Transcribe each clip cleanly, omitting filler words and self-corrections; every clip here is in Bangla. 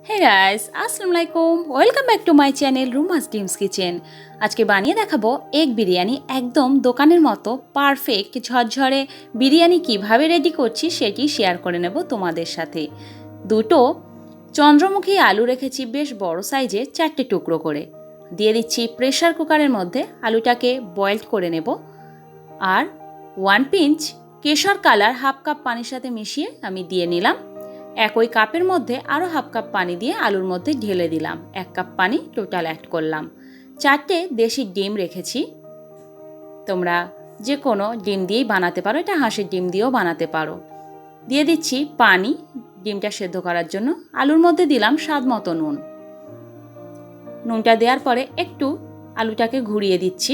হে গাইস, আসসালামু আলাইকুম। Welcome back to my channel রুমাস dreams kitchen. আজকে বানিয়ে দেখাবো এগ বিরিয়ানি, একদম দোকানের মতো পারফেক্ট ঝরঝরে বিরিয়ানি কিভাবে রেডি করছি সেটি শেয়ার করে নেব তোমাদের সাথে। দুটো চন্দ্রমুখী আলু রেখেছি বেশ বড় সাইজে 4টে টুকরো করে। দিয়ে দিচ্ছি প্রেসার কুকারের মধ্যে, আলুটাকে বয়েলড করে নেব। আর 1 পিঞ্চ কেশর কালার হাফ কাপ পানির সাথে মিশিয়ে আমি দিয়ে নিলাম। একই কাপের মধ্যে আরও হাফ কাপ পানি দিয়ে আলুর মধ্যে ঢেলে দিলাম। 1 কাপ পানি টোটাল অ্যাড করলাম। 4টে দেশি ডিম রেখেছি। তোমরা যে কোনো ডিম দিয়েই বানাতে পারো, এটা হাঁসের ডিম দিয়েও বানাতে পারো। দিয়ে দিচ্ছি পানি ডিমটা সেদ্ধ করার জন্য। আলুর মধ্যে দিলাম স্বাদ মতো নুন। নুনটা দেওয়ার পরে একটু আলুটাকে ঘুরিয়ে দিচ্ছি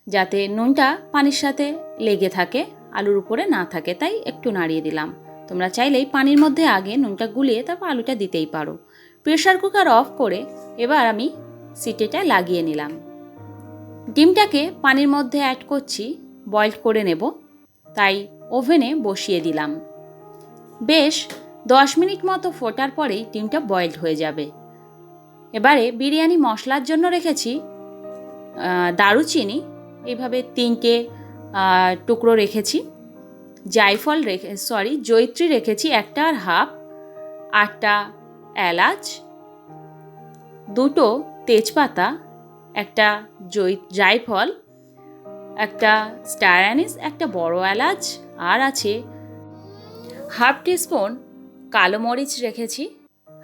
যাতে নুনটা পানির সাথে লেগে থাকে, আলুর উপরে না থাকে, তাই একটু নাড়িয়ে দিলাম। তোমরা চাইলেই পানির মধ্যে আগে নুনটা গুলিয়ে তারপর আলুটা দিতেই পারো। প্রেসার কুকার অফ করে এবার আমি সিটিটা লাগিয়ে নিলাম। ডিমটাকে পানির মধ্যে অ্যাড করছি, বয়েল করে নেব, তাই ওভেনে বসিয়ে দিলাম। বেশ 10 মিনিট মতো ফোটার পরেই ডিমটা বয়েলড হয়ে যাবে। এবারে বিরিয়ানি মশলার জন্য রেখেছি দারুচিনি, এইভাবে 3টে টুকরো রেখেছি। জায়ফল জয়িত্রী রেখেছি 1টা আর হাফ, 8টা এলাচ, 2টো তেজপাতা, একটা জায়ফল, একটা স্টার অ্যানিস, একটা বড় এলাচ, আর আছে হাফ টিস্পুন কালো মরিচ রেখেছি,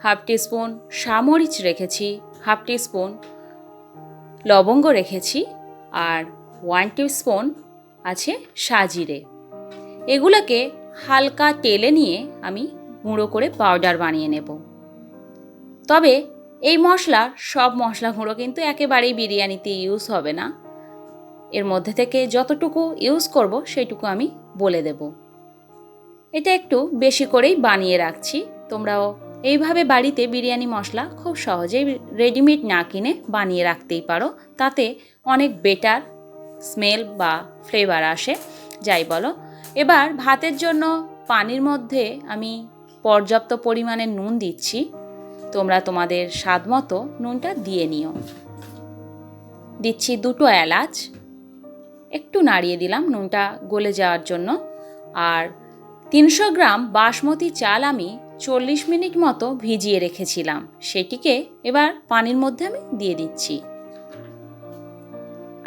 হাফ টিস্পুন সামরিচ রেখেছি, হাফ টিস্পুন লবঙ্গ রেখেছি, আর 1 টিস্পুন আছে সাজিরে। এগুলোকে হালকা তেলে নিয়ে আমি গুঁড়ো করে পাউডার বানিয়ে নেব। তবে এই সব মশলা গুঁড়ো কিন্তু একেবারেই বিরিয়ানিতে ইউজ হবে না। এর মধ্যে থেকে যতটুকু ইউজ করব সেইটুকু আমি বলে দেব। এটা একটু বেশি করেই বানিয়ে রাখছি। তোমরাও এইভাবে বাড়িতে বিরিয়ানি মশলা খুব সহজেই রেডিমেড না কিনে বানিয়ে রাখতেই পারো, তাতে অনেক বেটার স্মেল বা ফ্লেভার আসে, যাই বলো। এবার ভাতের জন্য পানির মধ্যে আমি পর্যাপ্ত পরিমাণে নুন দিচ্ছি। তোমরা তোমাদের স্বাদ মতো নুনটা দিয়ে নিও। দিচ্ছি 2টো এলাচ, একটু নাড়িয়ে দিলাম নুনটা গলে যাওয়ার জন্য। আর 300 গ্রাম বাসমতি চাল আমি 40 মিনিট মতো ভিজিয়ে রেখেছিলাম, সেটিকে এবার পানির মধ্যে আমি দিয়ে দিচ্ছি।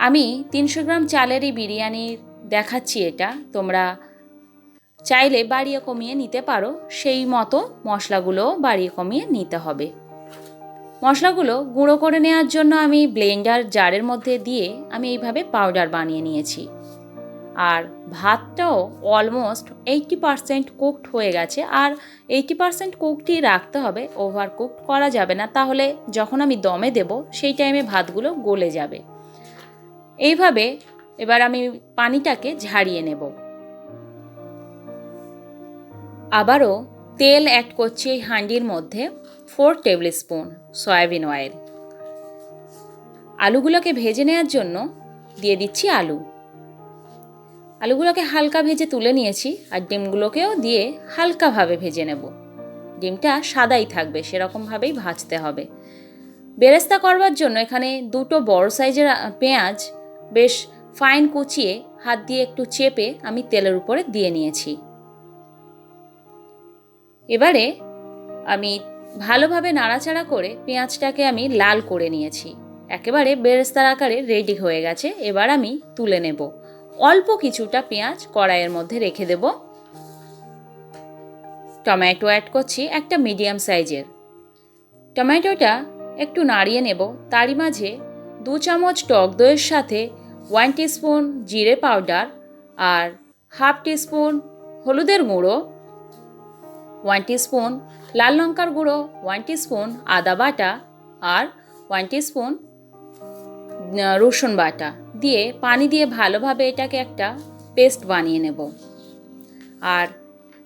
আমি 300 গ্রাম চালেরই বিরিয়ানির দেখাচ্ছি এটা, তোমরা চাইলে বাড়িয়ে কমিয়ে নিতে পারো, সেই মতো মশলাগুলো বাড়িয়ে কমিয়ে নিতে হবে। মশলাগুলো গুঁড়ো করে নেওয়ার জন্য আমি ব্লেন্ডার জারের মধ্যে দিয়ে আমি এইভাবে পাউডার বানিয়ে নিয়েছি। আর ভাতটাও অলমোস্ট 80% কুকড হয়ে গেছে। আর 80% কুকডই রাখতে হবে, ওভার কুক করা যাবে না, তাহলে যখন আমি দমে দেব সেই টাইমে ভাতগুলো গলে যাবে। এইভাবে এবার আমি পানিটাকে ঝারিয়ে নেব। আবারও তেল অ্যাড করছি এই হাঁডির মধ্যে, 4 টেবিল স্পুন সয়াবিন অয়েল। আলুগুলোকে ভেজে নেওয়ার জন্য দিয়ে দিচ্ছি আলুগুলোকে হালকা ভেজে তুলে নিয়েছি। আর ডিমগুলোকেও দিয়ে হালকাভাবে ভেজে নেব। ডিমটা সাদাই থাকবে, সেরকমভাবেই ভাজতে হবে। বেরেস্তা করবার জন্য এখানে 2টো বড় সাইজের পেঁয়াজ বেশ ফাইন কুচিয়ে হাত দিয়ে একটু চেপে আমি তেলের উপরে দিয়ে নিয়েছি। এবারে আমি ভালোভাবে নাড়াচাড়া করে পেঁয়াজটাকে আমি লাল করে নিয়েছি। একেবারে বেরেস্তার আকারে রেডি হয়ে গেছে। এবার আমি তুলে নেব। অল্প কিছুটা পেঁয়াজ কড়াইয়ের মধ্যে রেখে দেব। টমেটো অ্যাড করছি একটা মিডিয়াম সাইজের। টমেটোটা একটু নাড়িয়ে নেব। তারই মাঝে 2 চামচ টক দইয়ের সাথে 1 টিস্পুন জিরে পাউডার আর হাফ টিস্পুন হলুদের গুঁড়ো, 1 টিস্পুন লাল লঙ্কার গুঁড়ো, 1 টিস্পুন আদা বাটা আর 1 টিস্পুন রসুন বাটা দিয়ে পানি দিয়ে ভালোভাবে এটাকে একটা পেস্ট বানিয়ে নেব। আর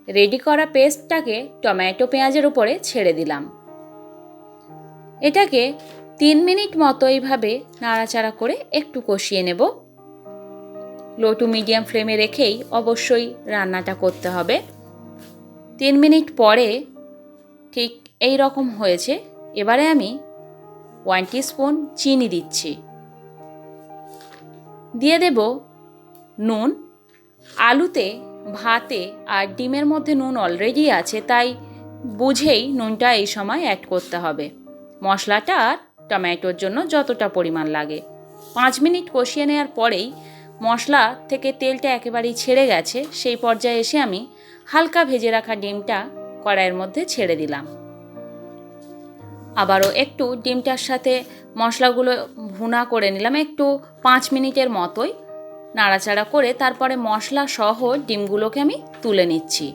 রেডি করা পেস্টটাকে টমেটো পেঁয়াজের উপরে ছেড়ে দিলাম। এটাকে 3 মিনিট মতো এইভাবে নাড়াচাড়া করে একটু কষিয়ে নেব। লো টু মিডিয়াম ফ্লেমে রেখেই অবশ্যই রান্নাটা করতে হবে। 3 মিনিট পরে ঠিক এই রকম হয়েছে। এবারে আমি 1 টিস্পুন চিনি দিচ্ছি, দিয়ে দেব নুন। আলুতে, ভাতে আর ডিমের মধ্যে নুন অলরেডি আছে, তাই বুঝেই নুনটা এই সময় অ্যাড করতে হবে। মশলাটা আর টমেটোর জন্য যতটা পরিমাণ লাগে। 5 মিনিট কষিয়ে নেওয়ার পরেই মশলা থেকে তেলটা একেবারেই ছেড়ে গেছে। সেই পর্যায়ে এসে আমি হালকা ভেজে রাখা ডিমটা কড়াইয়ের মধ্যে ছেড়ে দিলাম। আবারও একটু ডিমটার সাথে মশলাগুলো ভুনা করে নিলাম, একটু 5 মিনিটের মতোই নাড়াচাড়া করে তারপরে মশলা সহ ডিমগুলোকে আমি তুলে নিচ্ছি।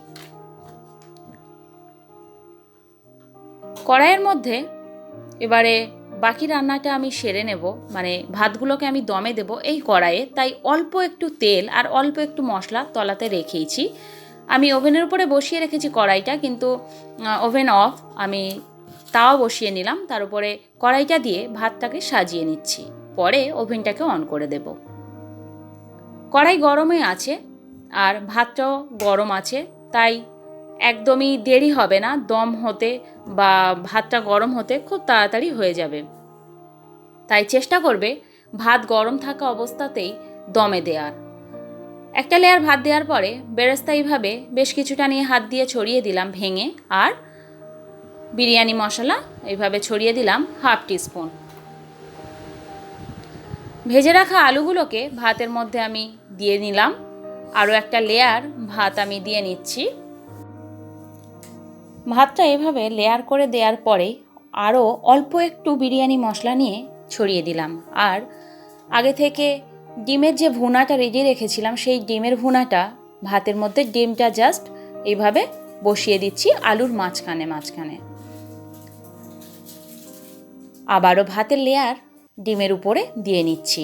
কড়াইয়ের মধ্যে এবারে বাকি রান্নাটা আমি সেরে নেব, মানে ভাতগুলোকে আমি দমে দেব এই কড়াইয়ে। তাই অল্প একটু তেল আর অল্প একটু মশলা তলাতে রেখেইছি। আমি ওভেনের উপরে বসিয়ে রেখেছি কড়াইটা, কিন্তু ওভেন অফ। আমি তাও বসিয়ে নিলাম, তার উপরে কড়াইটা দিয়ে ভাতটাকে সাজিয়ে নিচ্ছি, পরে ওভেনটাকে অন করে দেব। কড়াই গরমই আছে আর ভাতটাও গরম আছে, তাই একদমই দেরি হবে না দম হতে বা ভাতটা গরম হতে, খুব তাড়াতাড়ি হয়ে যাবে। তাই চেষ্টা করবে ভাত গরম থাকা অবস্থাতেই দমে দেওয়ার। একটা লেয়ার ভাত দেওয়ার পরে বেরেস্তা এইভাবে বেশ কিছুটা নিয়ে হাত দিয়ে ছড়িয়ে দিলাম ভেঙে, আর বিরিয়ানি মশলা এইভাবে ছড়িয়ে দিলাম 1/2 টিস্পুন। ভেজে রাখা আলুগুলোকে ভাতের মধ্যে আমি দিয়ে নিলাম, আরও একটা লেয়ার ভাত আমি দিয়ে নিচ্ছি। ভাতটা এভাবে লেয়ার করে দেওয়ার পরে আরও অল্প একটু বিরিয়ানি মশলা নিয়ে ছড়িয়ে দিলাম, আর আগে থেকে ডিমের যে ভুনাটা রেডি রেখেছিলাম সেই ডিমের ভুনাটা ভাতের মধ্যে, ডিমটা জাস্ট এইভাবে বসিয়ে দিচ্ছি আলুর মাঝখানে মাঝখানে। আবারও ভাতের লেয়ার ডিমের উপরে দিয়ে নিচ্ছি।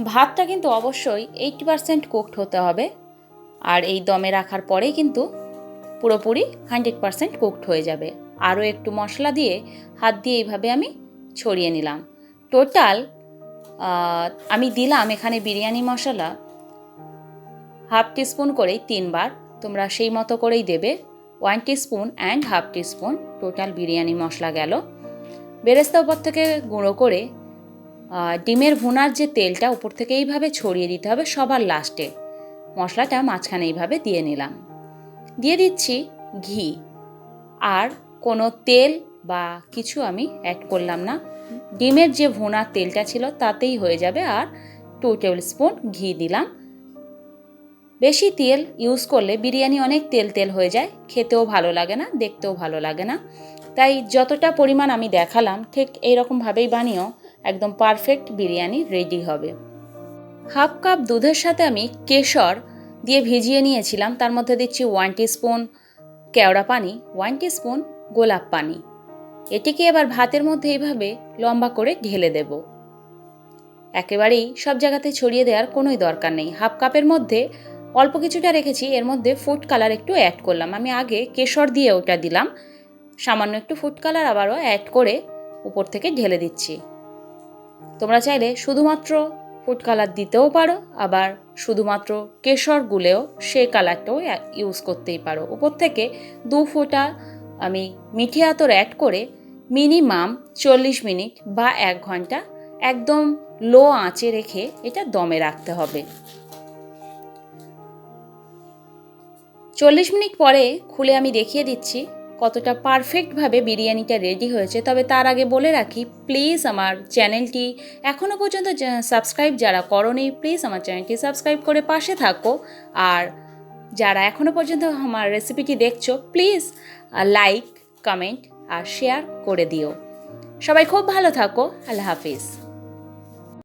ভাতটা কিন্তু অবশ্যই 80% কুকড হতে হবে, আর এই দমে রাখার পরেই কিন্তু পুরোপুরি 100% কুকড হয়ে যাবে। আরও একটু মশলা দিয়ে হাত দিয়ে এইভাবে আমি ছড়িয়ে নিলাম। টোটাল আমি দিলাম এখানে বিরিয়ানি মশলা 1/2 টিস্পুন করেই 3 বার, তোমরা সেই মতো করেই দেবে। 1 teaspoon and 1/2 teaspoon total biryani masala গেল। বেরেস্তা উপর থেকে গুঁড়ো করে ডিমের ভুনার যে তেলটা উপর থেকে এইভাবে ছড়িয়ে দিতে হবে সবার লাস্টে। মশলাটা মাঝখানে এইভাবে দিয়ে নিলাম। দিয়ে দিচ্ছি ঘি, আর কোনো তেল বা কিছু আমি অ্যাড করলাম না। ডিমের যে ভুনার তেলটা ছিল তাতেই হয়ে যাবে, আর 2 টেবিল স্পুন ঘি দিলাম। বেশি তেল ইউজ করলে বিরিয়ানি অনেক তেল তেল হয়ে যায়, খেতেও ভালো লাগে না, দেখতেও ভালো লাগে না। তাই যতটা পরিমাণ আমি দেখালাম ঠিক এইরকমভাবেই বানিয়েও একদম পারফেক্ট বিরিয়ানি রেডি হবে। 1/2 কাপ দুধের সাথে আমি কেশর দিয়ে ভিজিয়ে নিয়েছিলাম, তার মধ্যে দিচ্ছি 1 টিস্পুন কেওড়া পানি, 1 টিস্পুন গোলাপ পানি। এটিকে এবার ভাতের মধ্যে এইভাবে লম্বা করে ঢেলে দেব। একেবারেই সব জায়গাতে ছড়িয়ে দেওয়ার কোনোই দরকার নেই। 1/2 কাপের মধ্যে অল্প কিছুটা রেখেছি, এর মধ্যে ফুড কালার একটু অ্যাড করলাম। আমি আগে কেশর দিয়ে ওটা দিলাম, সামান্য একটু ফুড কালার আবারও অ্যাড করে উপর থেকে ঢেলে দিচ্ছি। তোমরা চাইলে শুধুমাত্র ফুড কালার দিতেও পারো, আবার শুধুমাত্র কেশর গুলেও সেই কালারটাও ইউজ করতেই পারো। উপর থেকে 2 ফোঁটা আমি মিঠে আতর অ্যাড করে মিনিমাম 40 মিনিট বা 1 ঘন্টা একদম লো আঁচে রেখে এটা দমে রাখতে হবে। 40 মিনিট পরে খুলে আমি দেখিয়ে দিচ্ছি কতটা পারফেক্টভাবে বিরিয়ানিটা রেডি হয়েছে। তবে তার আগে বলে রাখি, প্লিজ আমার চ্যানেলটি এখনও পর্যন্ত সাবস্ক্রাইব যারা করোনি, প্লিজ আমার চ্যানেলটি সাবস্ক্রাইব করে পাশে থাকো। আর যারা এখনও পর্যন্ত আমার রেসিপিটি দেখছো, প্লিজ লাইক, কমেন্ট আর শেয়ার করে দিও। সবাই খুব ভালো থাকো। আল্লাহ হাফিজ।